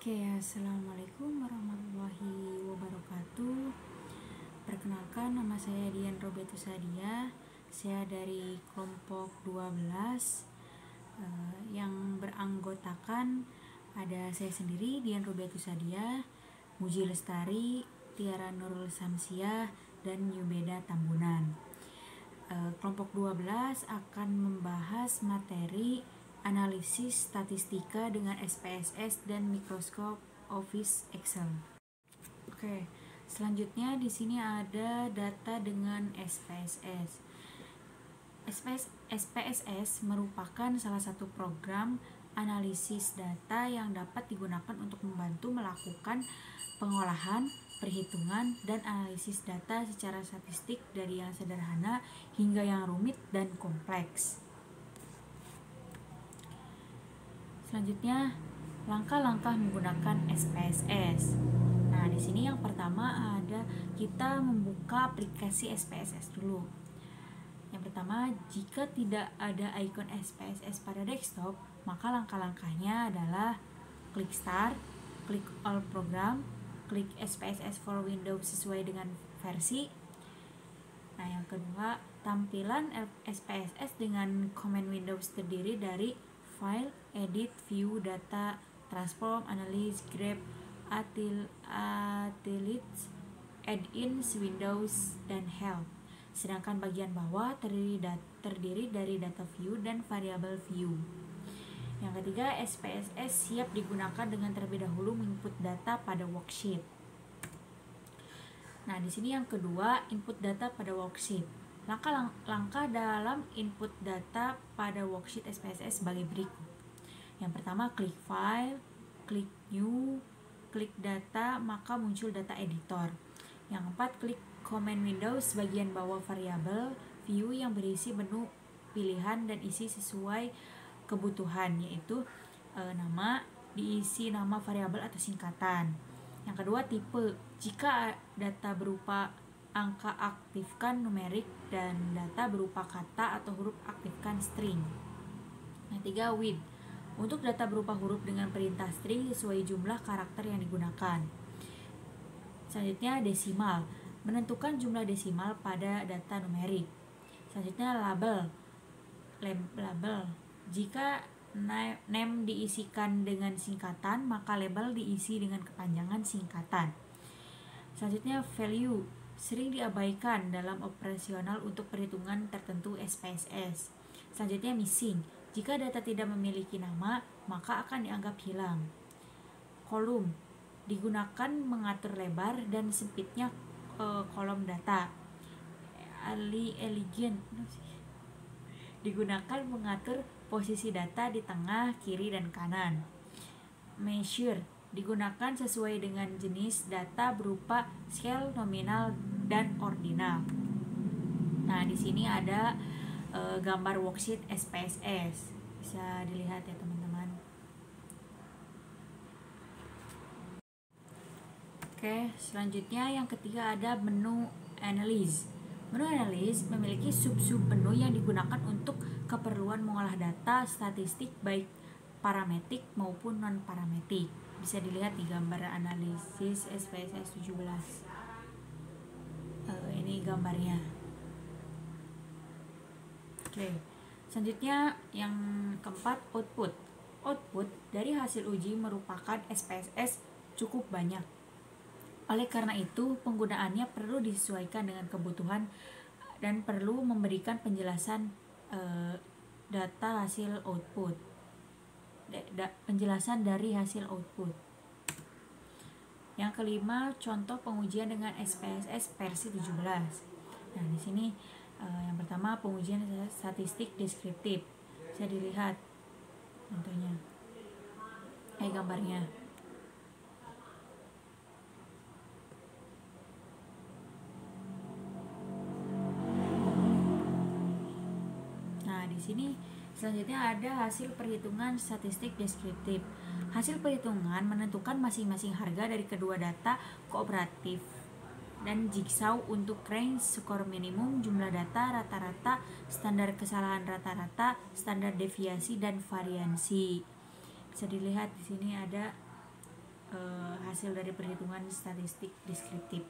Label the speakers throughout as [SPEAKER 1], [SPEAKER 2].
[SPEAKER 1] Assalamualaikum warahmatullahi wabarakatuh. Perkenalkan, nama saya Dian Robetus Sadia. Saya dari kelompok 12 yang beranggotakan ada saya sendiri, Dian Robetus Sadia, Muji Lestari, Tiara Nurul Samsiah, dan Yubeda Tambunan. Kelompok 12 akan membahas materi analisis statistika dengan SPSS dan Microsoft Office Excel. Selanjutnya di sini ada data dengan SPSS. SPSS merupakan salah satu program analisis data yang dapat digunakan untuk membantu melakukan pengolahan, perhitungan, dan analisis data secara statistik dari yang sederhana hingga yang rumit dan kompleks. Selanjutnya, langkah-langkah menggunakan SPSS. Nah, di sini yang pertama ada kita membuka aplikasi SPSS dulu. Yang pertama, jika tidak ada icon SPSS pada desktop, maka langkah-langkahnya adalah klik Start, klik All Program, klik SPSS for Windows sesuai dengan versi. Nah, yang kedua, tampilan SPSS dengan command Windows terdiri dari File, Edit, View, Data, Transform, Analyze, Grab, Utilities, Add-ins, Windows, dan Help. Sedangkan bagian bawah terdiri dari Data View dan Variable View. Yang ketiga, SPSS siap digunakan dengan terlebih dahulu menginput data pada worksheet. Nah, di sini yang kedua, input data pada worksheet. Langkah dalam input data pada worksheet SPSS sebagai berikut. Yang pertama, klik File, klik New, klik Data, maka muncul data editor. Yang keempat, klik Command Windows bagian bawah variabel view yang berisi menu pilihan dan isi sesuai kebutuhan, yaitu nama, diisi nama variabel atau singkatan. Yang kedua, tipe. Jika data berupa angka, aktifkan numerik, dan data berupa kata atau huruf, aktifkan string. Yang tiga, width. Untuk data berupa huruf dengan perintah string sesuai jumlah karakter yang digunakan. Selanjutnya, desimal. Menentukan jumlah desimal pada data numerik. Selanjutnya, label. Jika name diisikan dengan singkatan, maka label diisi dengan kepanjangan singkatan. Selanjutnya, value. Sering diabaikan dalam operasional untuk perhitungan tertentu SPSS. Selanjutnya, missing. Jika data tidak memiliki nama, maka akan dianggap hilang. Kolom. Digunakan mengatur lebar dan sempitnya kolom data. Elegant. Digunakan mengatur posisi data di tengah, kiri, dan kanan. Measure. Digunakan sesuai dengan jenis data berupa scale, nominal, dan ordinal. Nah, di sini ada gambar worksheet SPSS. Bisa dilihat ya, teman-teman. Selanjutnya yang ketiga ada menu Analyze. Menu Analyze memiliki sub-sub menu yang digunakan untuk keperluan mengolah data statistik baik parametrik maupun non-parametrik. Bisa dilihat di gambar analisis SPSS 17. Ini gambarnya. Selanjutnya yang keempat, output. Output dari hasil uji merupakan SPSS cukup banyak. Oleh karena itu, penggunaannya perlu disesuaikan dengan kebutuhan dan perlu memberikan penjelasan data hasil output. Penjelasan dari hasil output. Yang kelima, contoh pengujian dengan SPSS versi 17. Nah, di sini yang pertama, pengujian statistik deskriptif. Bisa dilihat contohnya. Gambarnya. Nah, di sini selanjutnya ada hasil perhitungan statistik deskriptif. Hasil perhitungan menentukan masing-masing harga dari kedua data kooperatif dan jigsaw untuk range, skor minimum, jumlah data, rata-rata, standar kesalahan rata-rata, standar deviasi, dan variansi. Bisa dilihat di sini ada hasil dari perhitungan statistik deskriptif.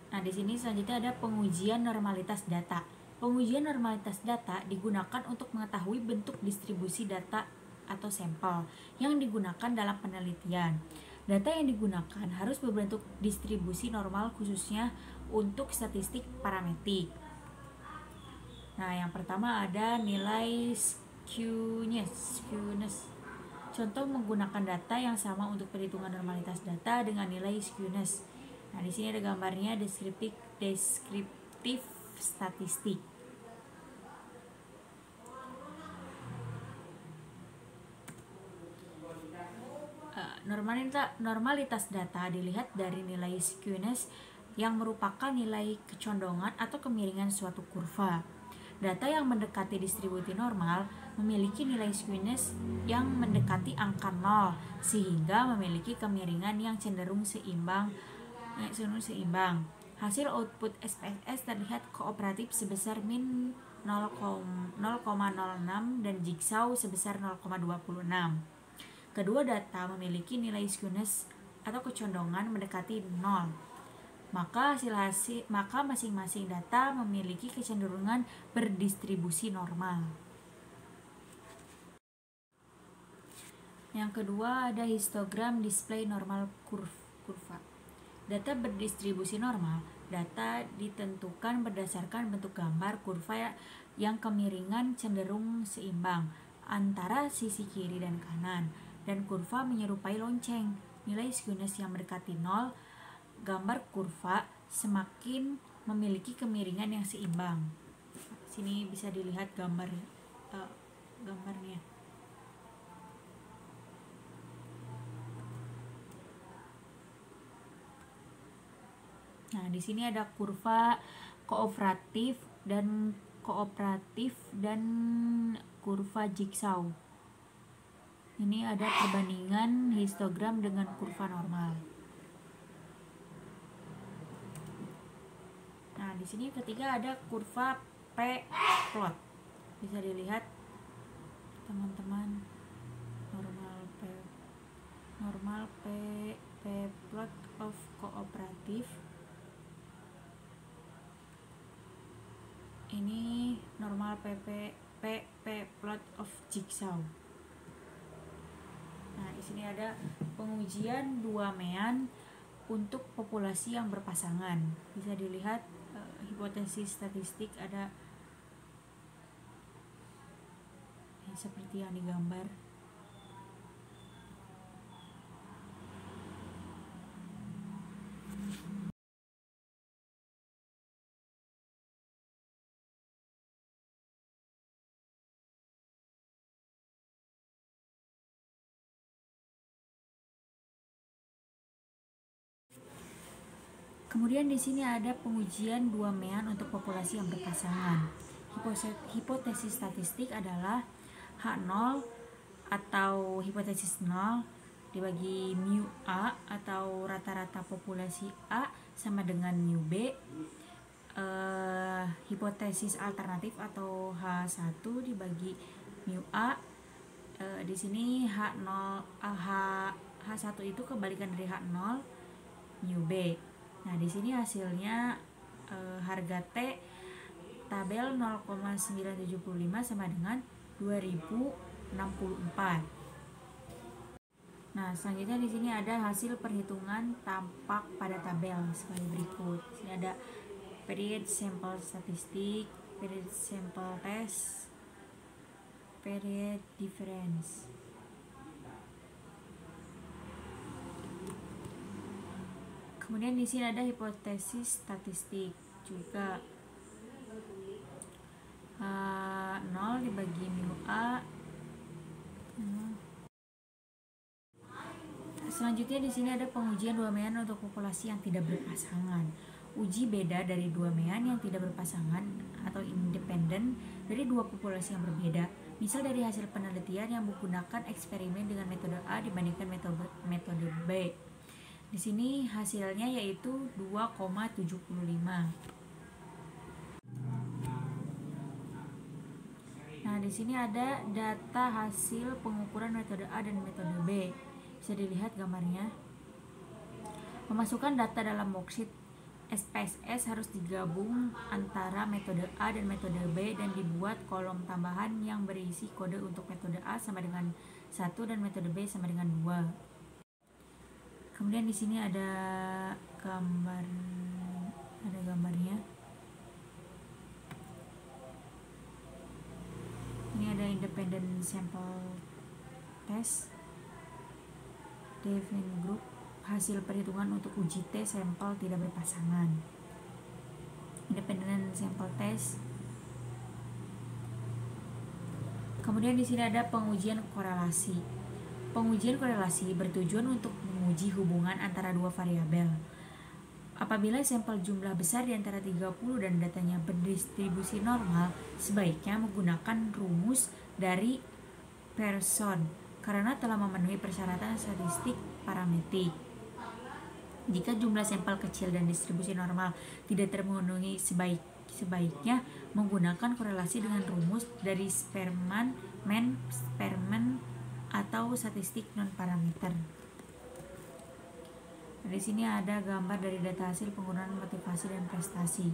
[SPEAKER 1] Nah, di sini selanjutnya ada pengujian normalitas data. Pengujian normalitas data digunakan untuk mengetahui bentuk distribusi data atau sampel yang digunakan dalam penelitian. Data yang digunakan harus berbentuk distribusi normal khususnya untuk statistik parametrik. Nah, yang pertama ada nilai skewness. Contoh menggunakan data yang sama untuk perhitungan normalitas data dengan nilai skewness. Nah, di sini ada gambarnya deskriptif statistik. Normalitas data dilihat dari nilai skewness yang merupakan nilai kecondongan atau kemiringan suatu kurva. Data yang mendekati distribusi normal memiliki nilai skewness yang mendekati angka 0 sehingga memiliki kemiringan yang cenderung seimbang. Hasil output SPSS terlihat kooperatif sebesar min 0,06 dan jigsaw sebesar 0,26. Kedua data memiliki nilai skewness atau kecondongan mendekati 0. Maka masing-masing data memiliki kecenderungan berdistribusi normal. Yang kedua ada histogram display normal kurva. Data berdistribusi normal. Data ditentukan berdasarkan bentuk gambar kurva yang kemiringan cenderung seimbang antara sisi kiri dan kanan, dan kurva menyerupai lonceng. Nilai skewness yang mendekati 0, gambar kurva semakin memiliki kemiringan yang seimbang. Sini bisa dilihat gambarnya. Nah, di sini ada kurva kooperatif dan kurva jigsaw. Ini ada perbandingan histogram dengan kurva normal. Nah, di sini ketiga ada kurva p-plot. Bisa dilihat teman-teman, normal p-plot of kooperatif. Ini normal p-plot of jigsaw. Nah, di sini ada pengujian dua mean untuk populasi yang berpasangan. Bisa dilihat hipotesis statistik ada seperti yang digambar. Kemudian di sini ada pengujian dua mean untuk populasi yang berpasangan. Hipotesis statistik adalah H0 atau hipotesis 0 dibagi mu A atau rata-rata populasi A sama dengan mu B. Hipotesis alternatif atau H1 dibagi mu A. Di sini H1 itu kebalikan dari H0 mu B. Nah, di sini hasilnya harga T tabel 0,975 sama dengan 2064. Nah, selanjutnya di sini ada hasil perhitungan tampak pada tabel sebagai berikut. Di sini ada period sample statistik, period sample test, period difference. Kemudian di sini ada hipotesis statistik juga. 0 dibagi mu A. Selanjutnya di sini ada pengujian dua mean untuk populasi yang tidak berpasangan. Uji beda dari dua mean yang tidak berpasangan atau independen dari dua populasi yang berbeda. Misal dari hasil penelitian yang menggunakan eksperimen dengan metode A dibandingkan metode B. Di sini hasilnya yaitu 2,75. Nah, Nah, di sini ada data hasil pengukuran metode A dan metode B. Bisa dilihat gambarnya. Memasukkan data dalam worksheet SPSS harus digabung antara metode A dan metode B dan dibuat kolom tambahan yang berisi kode untuk metode A sama dengan 1 dan metode B sama dengan 2. Kemudian di sini ada gambarnya. Ini ada independent sample test, Devine Group, hasil perhitungan untuk uji T sampel tidak berpasangan. Independent sample test. Kemudian di sini ada pengujian korelasi. Pengujian korelasi bertujuan untuk menguji hubungan antara dua variabel. Apabila sampel jumlah besar di antara 30 dan datanya berdistribusi normal, sebaiknya menggunakan rumus dari Pearson karena telah memenuhi persyaratan statistik parametrik. Jika jumlah sampel kecil dan distribusi normal tidak terpenuhi, sebaiknya menggunakan korelasi dengan rumus dari Spearman atau statistik non-parameter. Di sini ada gambar dari data hasil penggunaan motivasi dan prestasi.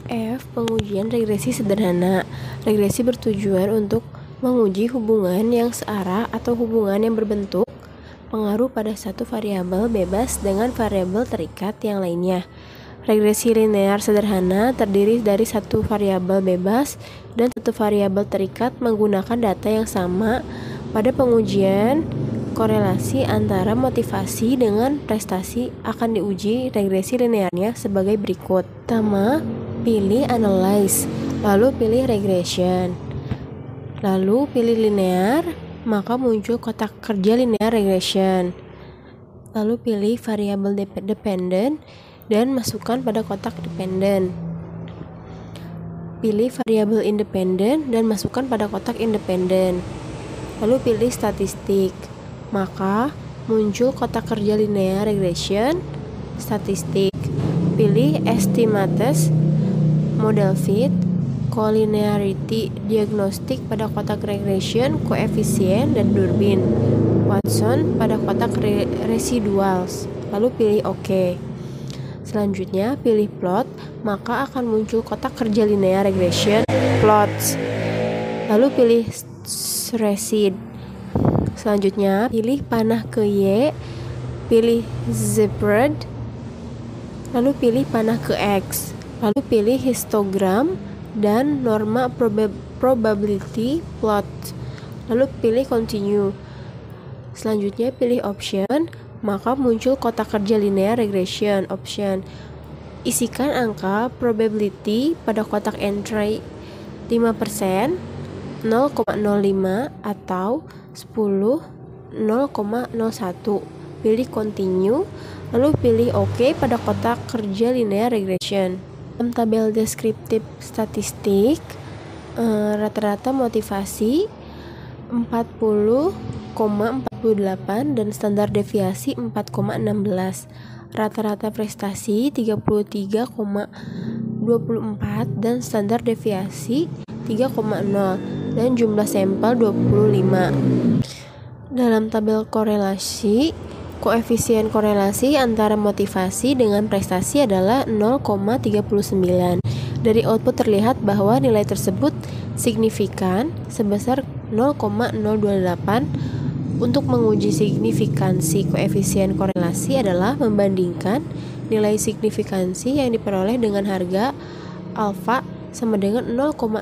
[SPEAKER 2] F. Pengujian regresi sederhana. Regresi bertujuan untuk menguji hubungan yang searah atau hubungan yang berbentuk pengaruh pada satu variabel bebas dengan variabel terikat yang lainnya. Regresi linear sederhana terdiri dari satu variabel bebas dan satu variabel terikat menggunakan data yang sama. Pada pengujian korelasi antara motivasi dengan prestasi akan diuji regresi linearnya sebagai berikut. Pertama, pilih analyze, lalu pilih regression, lalu pilih linear, maka muncul kotak kerja linear regression. Lalu pilih variabel dependent dan masukkan pada kotak dependent. Pilih variabel independent dan masukkan pada kotak independent. Lalu pilih statistik, maka muncul kotak kerja linear regression, statistik. Pilih estimates, model fit, collinearity diagnostik pada kotak regression, koefisien, dan Durbin. Watson pada kotak residuals. Lalu pilih OK. Selanjutnya pilih plot, maka akan muncul kotak kerja linear regression, plots. Lalu pilih resid. Selanjutnya pilih panah ke Y, pilih zebra, lalu pilih panah ke X, lalu pilih histogram dan norma probability plot, lalu pilih continue. Selanjutnya pilih option, maka muncul kotak kerja linear regression option. Isikan angka probability pada kotak entry 5%, 0,05 atau 10, 0,01. Pilih continue, lalu pilih OK pada kotak kerja linear regression. Dalam tabel deskriptif statistik, rata-rata motivasi 40,48 dan standar deviasi 4,16. Rata-rata prestasi 33,24 dan standar deviasi 3,0 dan jumlah sampel 25. Dalam tabel korelasi, koefisien korelasi antara motivasi dengan prestasi adalah 0,39. Dari output terlihat bahwa nilai tersebut signifikan sebesar 0,028. Untuk menguji signifikansi koefisien korelasi adalah membandingkan nilai signifikansi yang diperoleh dengan harga alfa sama dengan 0,05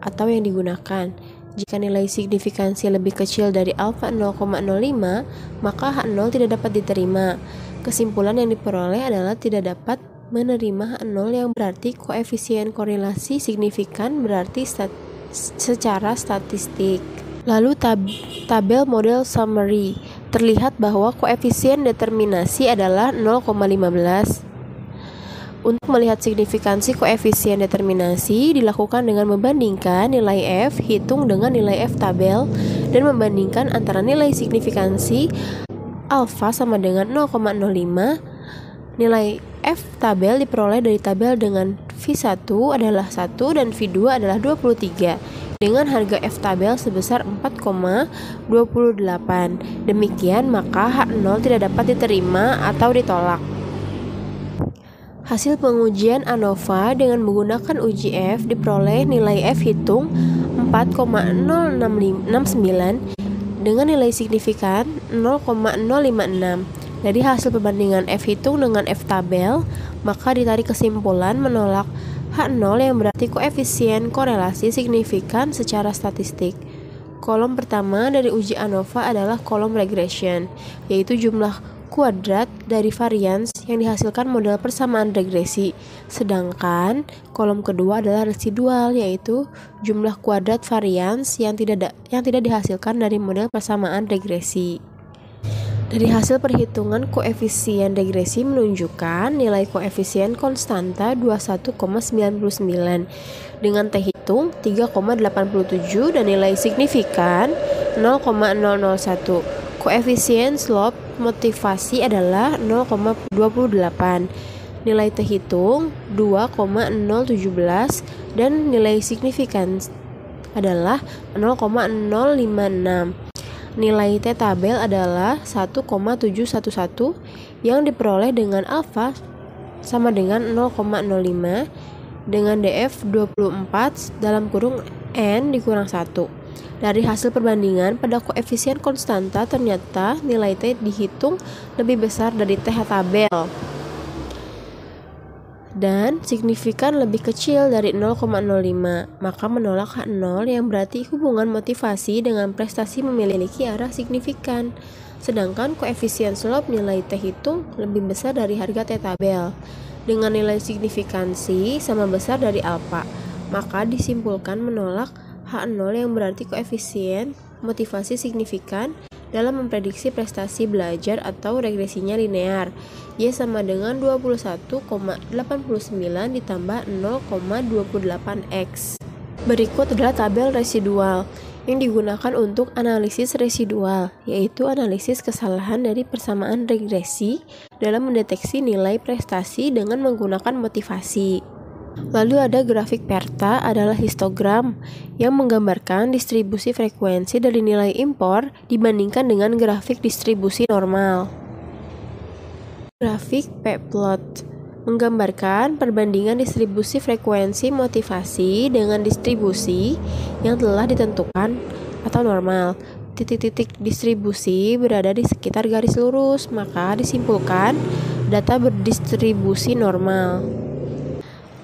[SPEAKER 2] atau yang digunakan. Jika nilai signifikansi lebih kecil dari alfa 0,05, maka H0 tidak dapat diterima. Kesimpulan yang diperoleh adalah tidak dapat menerima H0 yang berarti koefisien korelasi signifikan berarti secara statistik. Lalu tabel model summary terlihat bahwa koefisien determinasi adalah 0,15. Untuk melihat signifikansi koefisien determinasi dilakukan dengan membandingkan nilai F hitung dengan nilai F tabel dan membandingkan antara nilai signifikansi alfa sama dengan 0,05, nilai F tabel diperoleh dari tabel dengan V1 adalah 1 dan V2 adalah 23 dengan harga F tabel sebesar 4,28. Demikian maka H0 tidak dapat diterima atau ditolak. Hasil pengujian ANOVA dengan menggunakan uji F diperoleh nilai F hitung 4,069 dengan nilai signifikan 0,056. Dari hasil perbandingan F hitung dengan F tabel, maka ditarik kesimpulan menolak H0 yang berarti koefisien korelasi signifikan secara statistik. Kolom pertama dari uji ANOVA adalah kolom regression, yaitu jumlah kuadrat dari varians yang dihasilkan model persamaan regresi. Sedangkan kolom kedua adalah residual, yaitu jumlah kuadrat varians yang tidak dihasilkan dari model persamaan regresi. Dari hasil perhitungan koefisien regresi menunjukkan nilai koefisien konstanta 21,99 dengan T hitung 3,87 dan nilai signifikan 0,001. Koefisien slope motivasi adalah 0,28. Nilai T hitung 2,017 dan nilai signifikan adalah 0,056. Nilai T tabel adalah 1,711 yang diperoleh dengan alfa sama dengan 0,05 dengan DF 24 dalam kurung N dikurang 1. Dari hasil perbandingan pada koefisien konstanta ternyata nilai T dihitung lebih besar dari T tabel dan signifikan lebih kecil dari 0,05, maka menolak H0 yang berarti hubungan motivasi dengan prestasi memiliki arah signifikan. Sedangkan koefisien slope nilai T hitung lebih besar dari harga T tabel dengan nilai signifikansi sama besar dari alfa, maka disimpulkan menolak H0 yang berarti koefisien motivasi signifikan dalam memprediksi prestasi belajar atau regresinya linear. Y sama dengan 21,89 ditambah 0,28x. Berikut adalah tabel residual yang digunakan untuk analisis residual, yaitu analisis kesalahan dari persamaan regresi dalam mendeteksi nilai prestasi dengan menggunakan motivasi. Lalu ada grafik PERTA adalah histogram yang menggambarkan distribusi frekuensi dari nilai impor dibandingkan dengan grafik distribusi normal. Grafik P-plot menggambarkan perbandingan distribusi frekuensi motivasi dengan distribusi yang telah ditentukan atau normal. Titik-titik distribusi berada di sekitar garis lurus, maka disimpulkan data berdistribusi normal.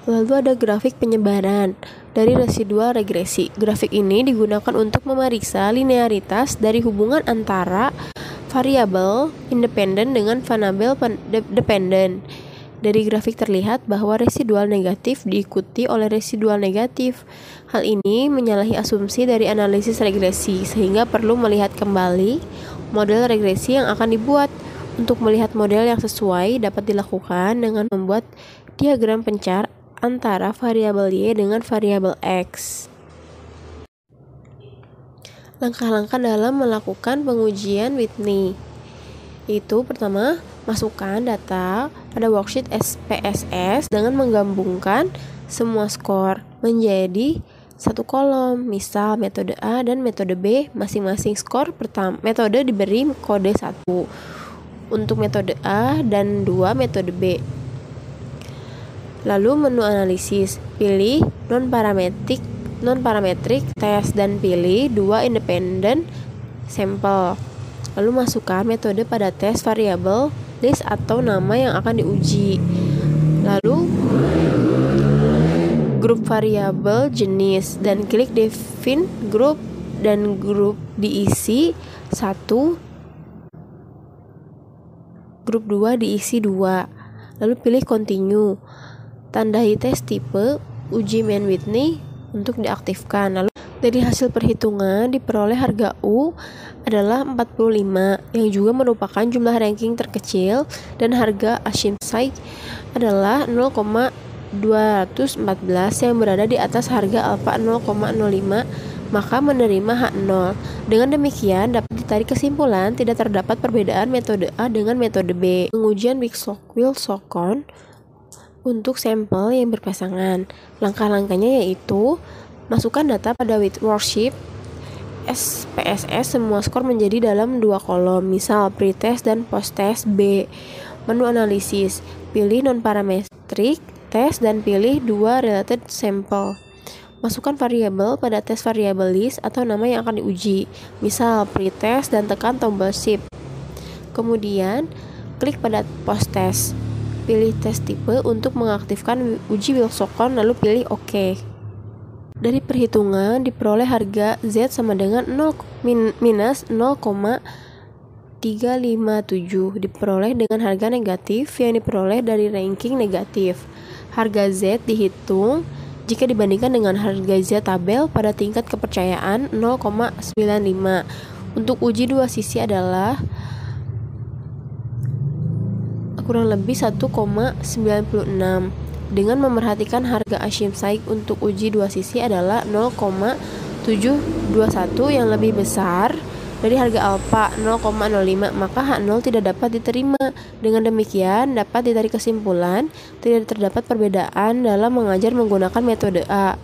[SPEAKER 2] Lalu ada grafik penyebaran dari residual regresi. Grafik ini digunakan untuk memeriksa linearitas dari hubungan antara variabel independen dengan variabel dependen. Dari grafik terlihat bahwa residual negatif diikuti oleh residual negatif. Hal ini menyalahi asumsi dari analisis regresi, sehingga perlu melihat kembali model regresi yang akan dibuat. Untuk melihat model yang sesuai dapat dilakukan dengan membuat diagram pencar antara variabel Y dengan variabel X. Langkah-langkah dalam melakukan pengujian Whitney. Itu pertama, masukkan data pada worksheet SPSS dengan menggabungkan semua skor menjadi satu kolom. Misal metode A dan metode B masing-masing skor pertama metode diberi kode 1 untuk metode A dan 2 metode B. Lalu menu analisis, pilih non-parametric test dan pilih 2 independent sampel. Lalu masukkan metode pada tes variabel list atau nama yang akan diuji. Lalu grup variabel jenis dan klik define group dan grup diisi 1, grup 2 diisi 2. Lalu pilih continue. Tandai tes tipe uji Mann-Whitney untuk diaktifkan. Lalu dari hasil perhitungan diperoleh harga U adalah 45 yang juga merupakan jumlah ranking terkecil dan harga Ashim Psych adalah 0,214 yang berada di atas harga alfa 0,05 maka menerima H0. Dengan demikian, dapat ditarik kesimpulan tidak terdapat perbedaan metode A dengan metode B. Pengujian Wilson untuk sampel yang berpasangan. Langkah-langkahnya yaitu masukkan data pada worksheet SPSS, semua skor menjadi dalam 2 kolom, misal pretest dan posttest B. Menu analisis, pilih non-parametric test dan pilih 2 related sample. Masukkan variabel pada tes variabel list atau nama yang akan diuji, misal pretest dan tekan tombol shift. Kemudian, klik pada posttest. Pilih tes tipe untuk mengaktifkan uji Wilson, lalu pilih OK. Dari perhitungan diperoleh harga Z sama dengan minus 0,357 diperoleh dengan harga negatif yang diperoleh dari ranking negatif. Harga Z dihitung jika dibandingkan dengan harga Z tabel pada tingkat kepercayaan 0,95. Untuk uji dua sisi adalah kurang lebih 1,96. Dengan memerhatikan harga Aschim-Sheikh untuk uji dua sisi adalah 0,721 yang lebih besar dari harga alfa 0,05, maka H0 tidak dapat diterima. Dengan demikian, dapat ditarik kesimpulan tidak terdapat perbedaan dalam mengajar menggunakan metode A.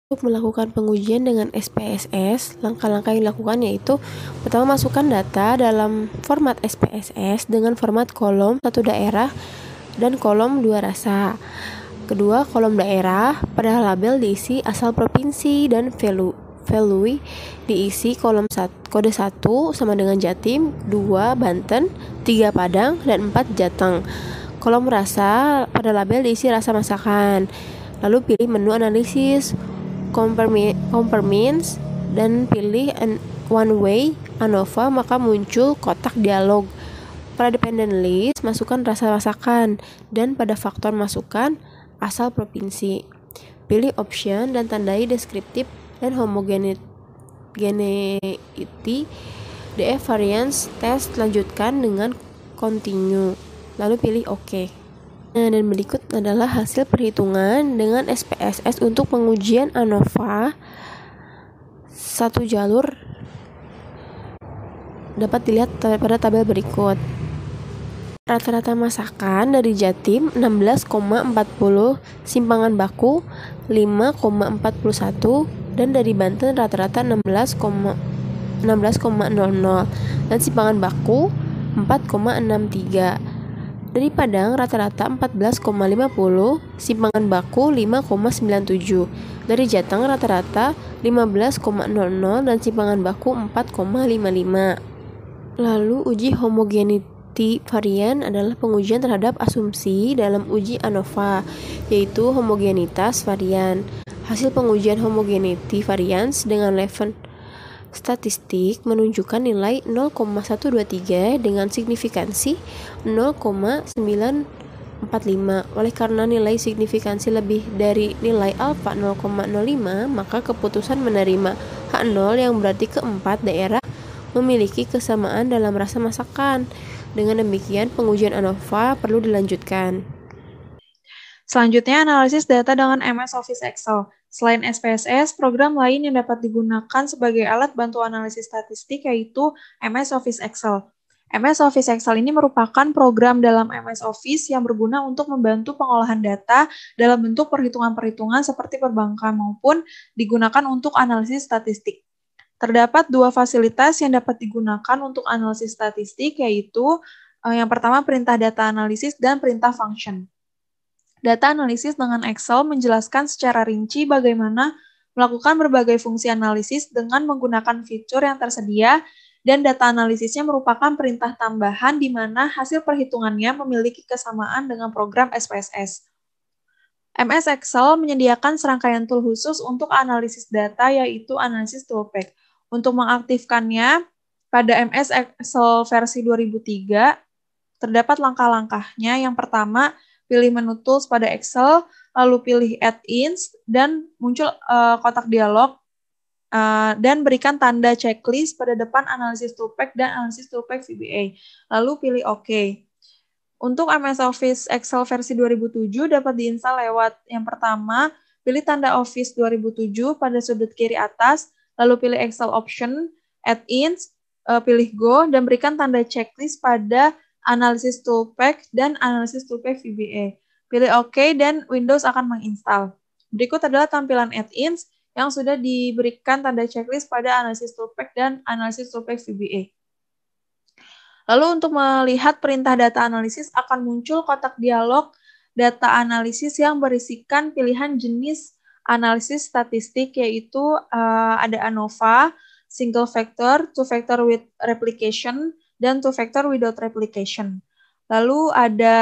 [SPEAKER 2] Untuk melakukan pengujian dengan SPSS, langkah-langkah yang dilakukan yaitu pertama, masukkan data dalam format SPSS dengan format kolom 1 daerah dan kolom 2 rasa. Kedua, kolom daerah pada label diisi asal provinsi dan value diisi kolom kode 1 sama dengan Jatim, 2 Banten, 3 Padang, dan 4 Jateng. Kolom rasa pada label diisi rasa masakan. Lalu pilih menu analisis, compare means, dan pilih one way ANOVA, maka muncul kotak dialog. Pada dependent list, masukkan rasa masakan, dan pada faktor masukkan asal provinsi. Pilih option dan tandai deskriptif dan homogeneity DF variance test, lanjutkan dengan continue, lalu pilih OK. Nah, dan berikut adalah hasil perhitungan dengan SPSS untuk pengujian ANOVA satu jalur, dapat dilihat pada tabel berikut. Rata-rata masakan dari Jatim 16,40, Simpangan Baku 5,41, dan dari Banten rata-rata 16,00 dan Simpangan Baku 4,63. Dari Padang rata-rata 14,50, Simpangan Baku 5,97. Dari Jateng rata-rata 15,00 dan Simpangan Baku 4,55. Lalu uji homogeneity varian adalah pengujian terhadap asumsi dalam uji ANOVA, yaitu homogenitas varian. Hasil pengujian homogeneity variance dengan level statistik menunjukkan nilai 0,123 dengan signifikansi 0,945. Oleh karena nilai signifikansi lebih dari nilai alfa 0,05, maka keputusan menerima H0 yang berarti keempat daerah memiliki kesamaan dalam rasa masakan. Dengan demikian, pengujian ANOVA perlu dilanjutkan.
[SPEAKER 3] Selanjutnya, analisis data dengan MS Office Excel. Selain SPSS, program lain yang dapat digunakan sebagai alat bantu analisis statistik yaitu MS Office Excel. MS Office Excel ini merupakan program dalam MS Office yang berguna untuk membantu pengolahan data dalam bentuk perhitungan-perhitungan seperti perbankan maupun digunakan untuk analisis statistik. Terdapat dua fasilitas yang dapat digunakan untuk analisis statistik, yaitu yang pertama perintah data analisis dan perintah function. Data analisis dengan Excel menjelaskan secara rinci bagaimana melakukan berbagai fungsi analisis dengan menggunakan fitur yang tersedia, dan data analisisnya merupakan perintah tambahan di mana hasil perhitungannya memiliki kesamaan dengan program SPSS. MS Excel menyediakan serangkaian tool khusus untuk analisis data, yaitu Analysis Toolpack. Untuk mengaktifkannya, pada MS Excel versi 2003, terdapat langkah-langkahnya. Yang pertama, pilih menu Tools pada Excel, lalu pilih Add-ins, dan muncul kotak dialog, dan berikan tanda checklist pada depan Analysis Toolpack dan Analysis Toolpack VBA. Lalu pilih OK. Untuk MS Office Excel versi 2007 dapat diinstal lewat yang pertama, pilih tanda Office 2007 pada sudut kiri atas, lalu pilih Excel option, add-ins, pilih Go, dan berikan tanda checklist pada Analysis Toolpack dan Analysis Toolpack VBA. Pilih OK dan Windows akan menginstal. Berikut adalah tampilan add-ins yang sudah diberikan tanda checklist pada Analysis Toolpack dan Analysis Toolpack VBA. Lalu untuk melihat perintah data analisis akan muncul kotak dialog data analisis yang berisikan pilihan jenis analisis statistik, yaitu ada ANOVA, single factor, two factor with replication, dan two factor without replication. Lalu ada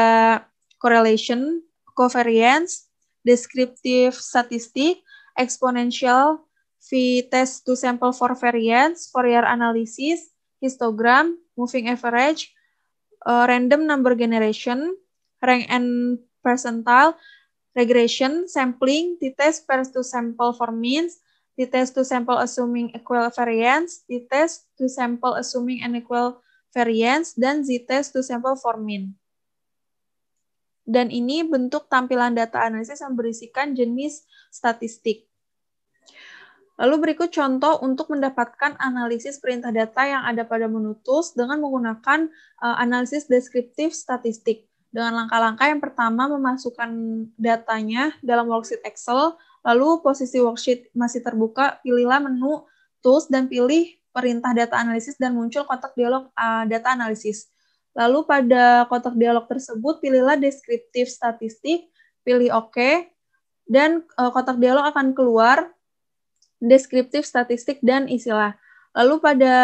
[SPEAKER 3] correlation, covariance, descriptive statistic, exponential, v-test to sample for variance, Fourier analysis, histogram, moving average, random number generation, rank and percentile, regression, sampling, t-test to sample for means, t-test to sample assuming equal variance, t-test to sample assuming unequal variance, dan z-test to sample for mean. Dan ini bentuk tampilan data analisis yang berisikan jenis statistik. Lalu berikut contoh untuk mendapatkan analisis perintah data yang ada pada menu tools dengan menggunakan analisis deskriptif statistik. Dengan langkah-langkah yang pertama, memasukkan datanya dalam worksheet Excel, lalu posisi worksheet masih terbuka, pilihlah menu tools dan pilih perintah data analisis dan muncul kotak dialog data analisis. Lalu pada kotak dialog tersebut, pilihlah deskriptif statistik, pilih OK, dan kotak dialog akan keluar deskriptif statistik dan isilah. Lalu pada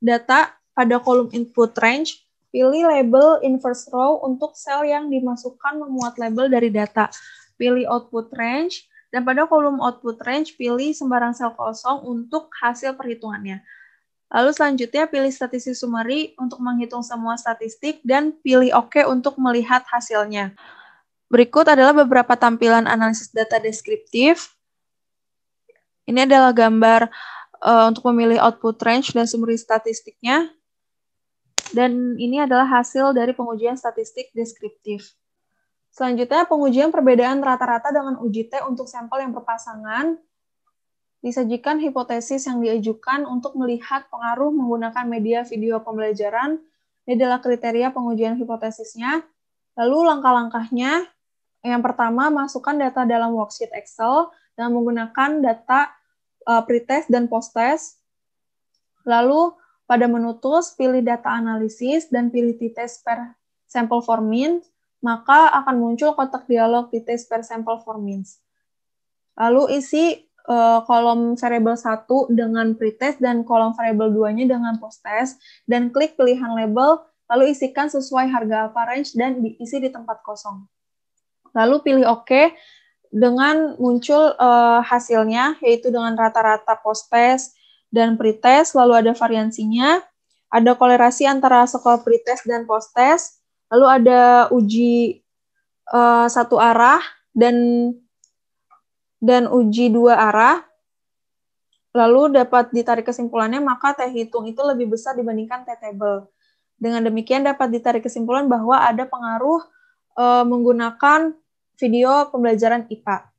[SPEAKER 3] data, pada kolom input range, pilih label in first row untuk sel yang dimasukkan memuat label dari data. Pilih output range, dan pada kolom output range, pilih sembarang sel kosong untuk hasil perhitungannya. Lalu selanjutnya, pilih statistik summary untuk menghitung semua statistik, dan pilih OK untuk melihat hasilnya. Berikut adalah beberapa tampilan analisis data deskriptif. Ini adalah gambar untuk memilih output range dan summary statistiknya. Dan ini adalah hasil dari pengujian statistik deskriptif. Selanjutnya, pengujian perbedaan rata-rata dengan uji T untuk sampel yang berpasangan. Disajikan hipotesis yang diajukan untuk melihat pengaruh menggunakan media video pembelajaran. Ini adalah kriteria pengujian hipotesisnya. Lalu langkah-langkahnya, yang pertama, masukkan data dalam worksheet Excel dengan menggunakan data pretest dan posttest. Lalu pada menu tools, pilih data analisis dan pilih t-test per sample for mean, maka akan muncul kotak dialog t-test per sample for means. Lalu isi kolom variable 1 dengan pretest dan kolom variable 2-nya dengan posttest, dan klik pilihan label, lalu isikan sesuai harga alpha range dan diisi di tempat kosong. Lalu pilih OK, dengan muncul hasilnya, yaitu dengan rata-rata posttest dan pretest, lalu ada variansinya, ada kolerasi antara skor pretest dan posttest, lalu ada uji satu arah dan uji dua arah, lalu dapat ditarik kesimpulannya, maka T hitung itu lebih besar dibandingkan T table. Dengan demikian dapat ditarik kesimpulan bahwa ada pengaruh menggunakan video pembelajaran IPA.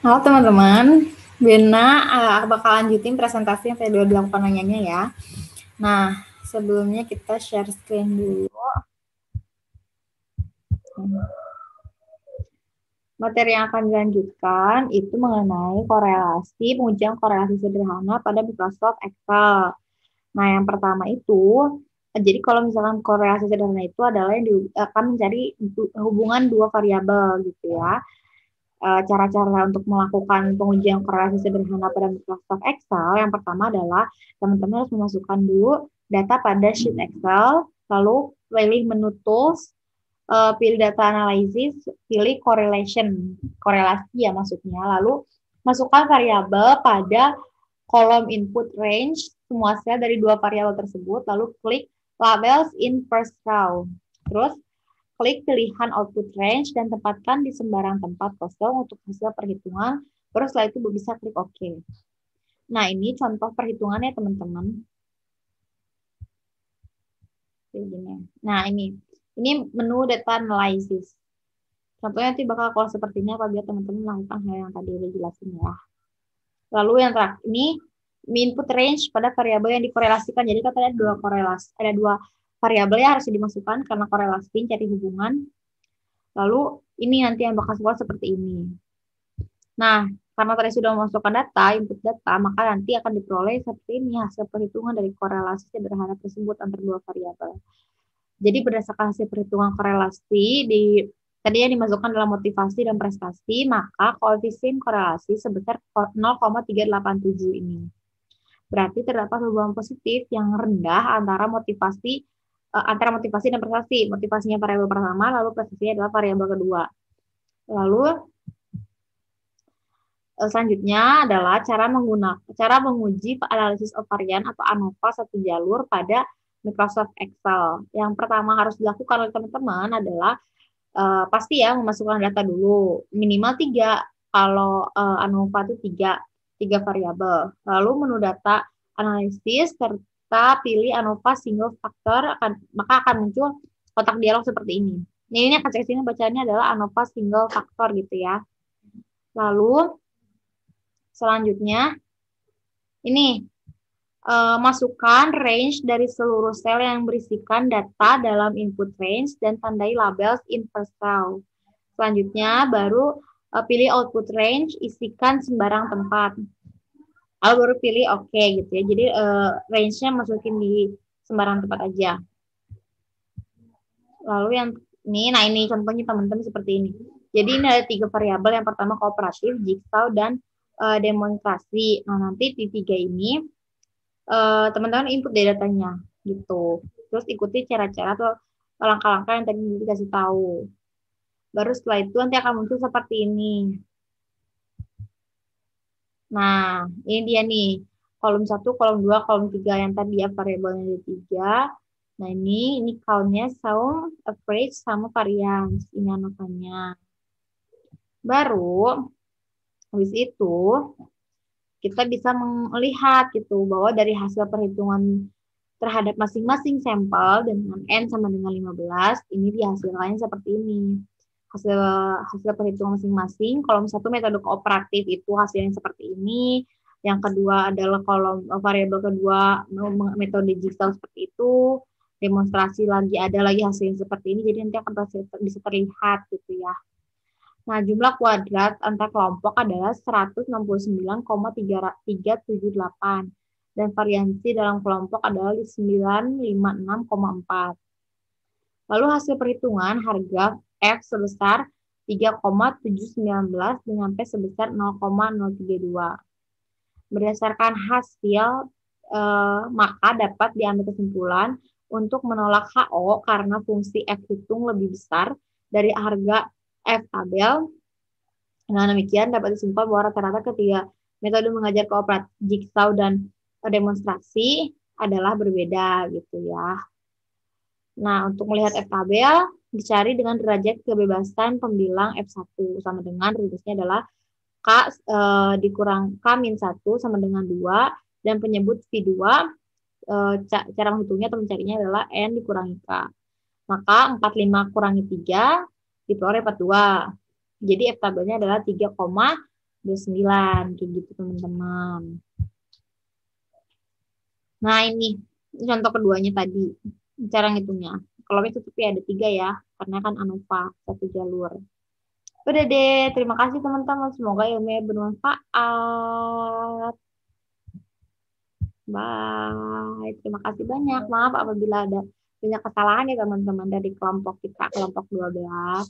[SPEAKER 4] Halo teman-teman, Bena bakal lanjutin presentasi yang tadi udah dilakukan nanyanya ya. Nah, sebelumnya kita share screen dulu. Materi yang akan dilanjutkan itu mengenai pengujian korelasi sederhana pada Microsoft Excel. Nah, yang pertama itu, jadi kalau misalkan korelasi sederhana itu adalah yang akan mencari hubungan dua variabel gitu ya. Cara-cara untuk melakukan pengujian korelasi sederhana pada Microsoft Excel, yang pertama adalah teman-teman harus memasukkan dulu data pada sheet Excel, lalu pilih menu tools, pilih data analysis, pilih correlation, korelasi ya maksudnya, lalu masukkan variabel pada kolom input range, semua sel dari dua variabel tersebut, lalu klik labels in first row, terus klik pilihan output range dan tempatkan di sembarang tempat kosong untuk hasil perhitungan, terus setelah itu bisa klik OK. Nah, ini contoh perhitungannya teman-teman. Nah, ini menu data analysis. Contohnya nanti bakal keluar seperti ini apabila teman-teman melakukan hal yang tadi udah jelasin ya. Lalu yang terakhir ini input range pada variabel yang dikorelasikan. Jadi katanya ada dua variabel yang harus dimasukkan karena korelasi cari hubungan. Lalu ini nanti yang bakal keluar seperti ini. Nah, karena tadi sudah memasukkan data, input data, maka nanti akan diperoleh seperti ini hasil perhitungan dari korelasi sederhana tersebut antara dua variabel. Jadi berdasarkan hasil perhitungan korelasi tadi yang dimasukkan dalam motivasi dan prestasi, maka koefisien korelasi sebesar 0,387 ini. Berarti terdapat hubungan positif yang rendah antara motivasi dan prestasi. Motivasinya variabel pertama, lalu prestasinya adalah variabel kedua. Lalu selanjutnya adalah cara menguji analisis varian atau ANOVA satu jalur pada Microsoft Excel. Yang pertama harus dilakukan oleh teman-teman adalah pasti ya memasukkan data dulu, minimal 3. Kalau ANOVA itu 3 variabel. Lalu menu data analisis serta pilih ANOVA single factor, maka akan muncul kotak dialog seperti ini. Ini akan cek sini bacaannya adalah ANOVA single factor gitu ya. Lalu selanjutnya ini masukkan range dari seluruh sel yang berisikan data dalam input range dan tandai label in per cell. Selanjutnya baru pilih output range, isikan sembarang tempat. Lalu baru pilih oke gitu ya. Jadi range-nya masukin di sembarang tempat aja. Lalu yang ini contohnya teman-teman seperti ini. Jadi ini ada 3 variabel. Yang pertama kooperatif, jigsaw, dan demonstrasi. Nah nanti di 3 ini teman-teman input datanya gitu. Terus ikuti cara-cara atau langkah-langkah yang tadi dikasih tahu. Baru setelah itu nanti akan muncul seperti ini. Nah, ini dia nih. Kolom 1, kolom 2, kolom 3 yang tadi ya variabelnya ada 3. Nah, ini count-nya sound, average, sama variance. Ini anotannya. Baru habis itu kita bisa melihat gitu bahwa dari hasil perhitungan terhadap masing-masing sampel dengan N sama dengan 15, ini dihasilkannya seperti ini. Hasil perhitungan masing-masing. Kolom 1 metode kooperatif itu hasilnya seperti ini. Yang kedua adalah kolom variabel kedua metode jigsaw seperti itu. Demonstrasi lagi ada lagi hasilnya seperti ini. Jadi nanti akan bisa terlihat gitu ya. Nah, jumlah kuadrat antar kelompok adalah 169,378 dan variansi dalam kelompok adalah 956,4. Lalu hasil perhitungan harga F sebesar 3,719 dengan P sebesar 0,032. Berdasarkan hasil, maka dapat diambil kesimpulan untuk menolak HO karena fungsi F hitung lebih besar dari harga F tabel. Dengan demikian dapat disimpulkan bahwa rata-rata ketiga metode mengajar kooperatif, jigsaw, dan demonstrasi adalah berbeda gitu ya. Nah, untuk melihat F tabel dicari dengan derajat kebebasan pembilang F1 sama dengan rumusnya adalah K dikurang K-1 sama dengan 2 dan penyebut V2 cara menghitungnya atau mencarinya adalah N dikurangi K. Maka 45 kurangi 3 diperoleh 42. Jadi F tabelnya adalah 3,29 kayak gitu teman-teman. Nah, ini contoh keduanya tadi. Cara ngitungnya. Kalau itu tapi ada 3 ya, karena kan ANOVA satu jalur. Udah deh, terima kasih teman-teman. Semoga ilmunya bermanfaat. Bye. Terima kasih banyak. Maaf apabila ada banyak kesalahan ya teman-teman dari kelompok kita, kelompok 12.